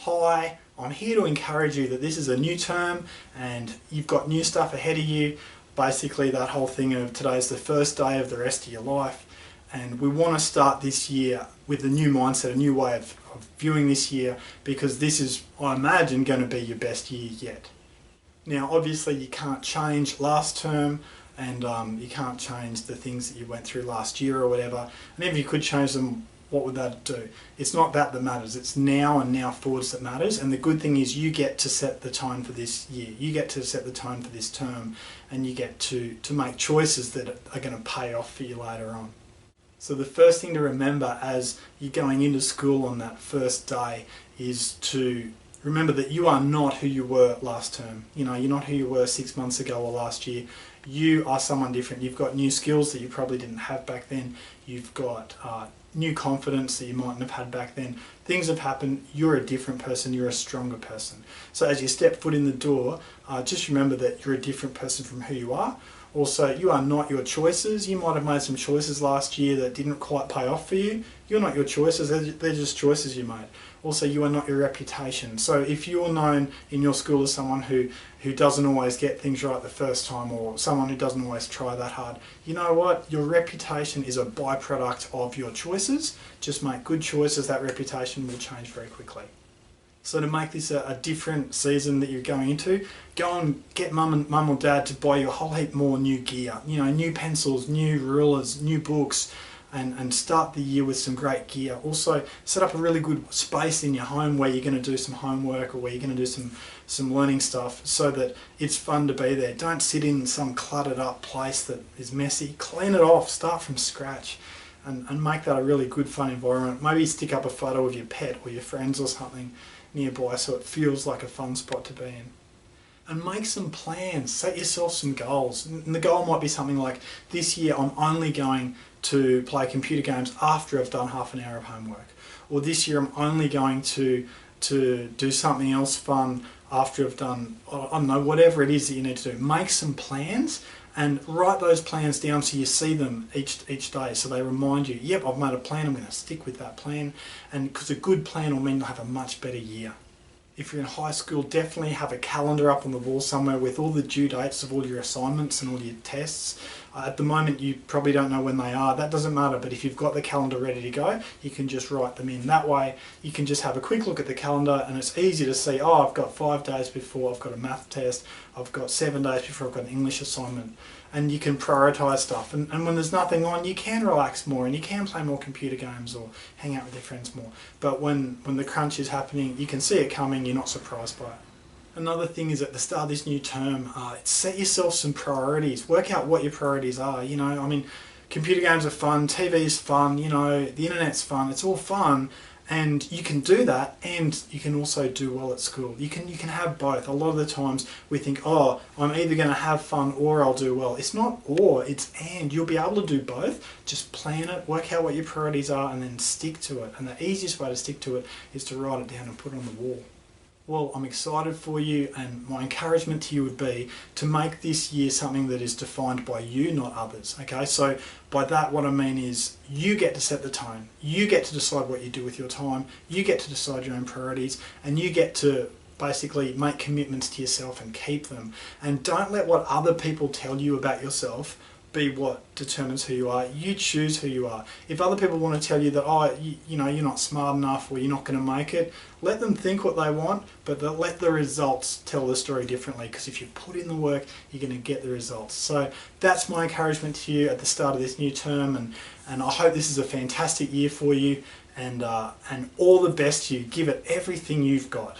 Hi, I'm here to encourage you that this is a new term and you've got new stuff ahead of you. Basically that whole thing of today's the first day of the rest of your life, and we want to start this year with a new mindset, a new way of viewing this year, because this is, I imagine, going to be your best year yet. Now obviously you can't change last term, and you can't change the things that you went through last year or whatever, and if you could change them, what would that do? It's not that matters, it's now and now forwards that matters. And the good thing is you get to set the tone for this year, you get to set the tone for this term, and you get to make choices that are going to pay off for you later on. So the first thing to remember as you're going into school on that first day is to remember that you are not who you were last term. You know, you're not who you were 6 months ago or last year. You are someone different. You've got new skills that you probably didn't have back then. You've got new confidence that you mightn't have had back then. Things have happened. You're a different person. You're a stronger person. So as you step foot in the door, just remember that you're a different person from who you are. Also, you are not your choices. You might have made some choices last year that didn't quite pay off for you. You're not your choices, they're just choices you made. Also, you are not your reputation. So if you're known in your school as someone who doesn't always get things right the first time, or someone who doesn't always try that hard, you know what? Your reputation is a byproduct of your choices. Just make good choices, that reputation will change very quickly. So to make this a different season that you're going into, go and get mum or dad to buy you a whole heap more new gear. You know, new pencils, new rulers, new books, and start the year with some great gear. Also, set up a really good space in your home where you're going to do some homework or where you're going to do some learning stuff, so that it's fun to be there. Don't sit in some cluttered up place that is messy. Clean it off, start from scratch, and make that a really good fun environment. Maybe stick up a photo of your pet or your friends or something nearby so it feels like a fun spot to be in. And make some plans, set yourself some goals. And the goal might be something like, this year I'm only going to play computer games after I've done half an hour of homework. Or this year I'm only going to do something else fun after I've done, I don't know, whatever it is that you need to do. Make some plans and write those plans down so you see them each day, so they remind you, yep, I've made a plan, I'm going to stick with that plan. And because a good plan will mean you'll have a much better year. If you're in high school, definitely have a calendar up on the wall somewhere with all the due dates of all your assignments and all your tests. At the moment you probably don't know when they are. That doesn't matter, but if you've got the calendar ready to go, you can just write them in. That way you can just have a quick look at the calendar and it's easy to see, oh, I've got 5 days before I've got a math test, I've got 7 days before I've got an English assignment. And you can prioritise stuff, and when there's nothing on, you can relax more and you can play more computer games or hang out with your friends more. But when the crunch is happening, you can see it coming, you're not surprised by it. Another thing is, at the start of this new term, set yourself some priorities. Work out what your priorities are. You know, I mean, computer games are fun, TV is fun, you know, the internet's fun, it's all fun. And you can do that, and you can also do well at school. You can have both. A lot of the times we think, oh, I'm either going to have fun or I'll do well. It's not or, it's and. You'll be able to do both. Just plan it, work out what your priorities are, and then stick to it. And the easiest way to stick to it is to write it down and put it on the wall. Well, I'm excited for you, and my encouragement to you would be to make this year something that is defined by you, not others. Okay, so by that what I mean is you get to set the tone. You get to decide what you do with your time. You get to decide your own priorities, and you get to basically make commitments to yourself and keep them. And don't let what other people tell you about yourself be what determines who you are. You choose who you are. If other people want to tell you that, oh, you know, you're not smart enough or you're not going to make it, let them think what they want, but let the results tell the story differently, because if you put in the work, you're going to get the results. So that's my encouragement to you at the start of this new term, and I hope this is a fantastic year for you, and all the best to you. Give it everything you've got.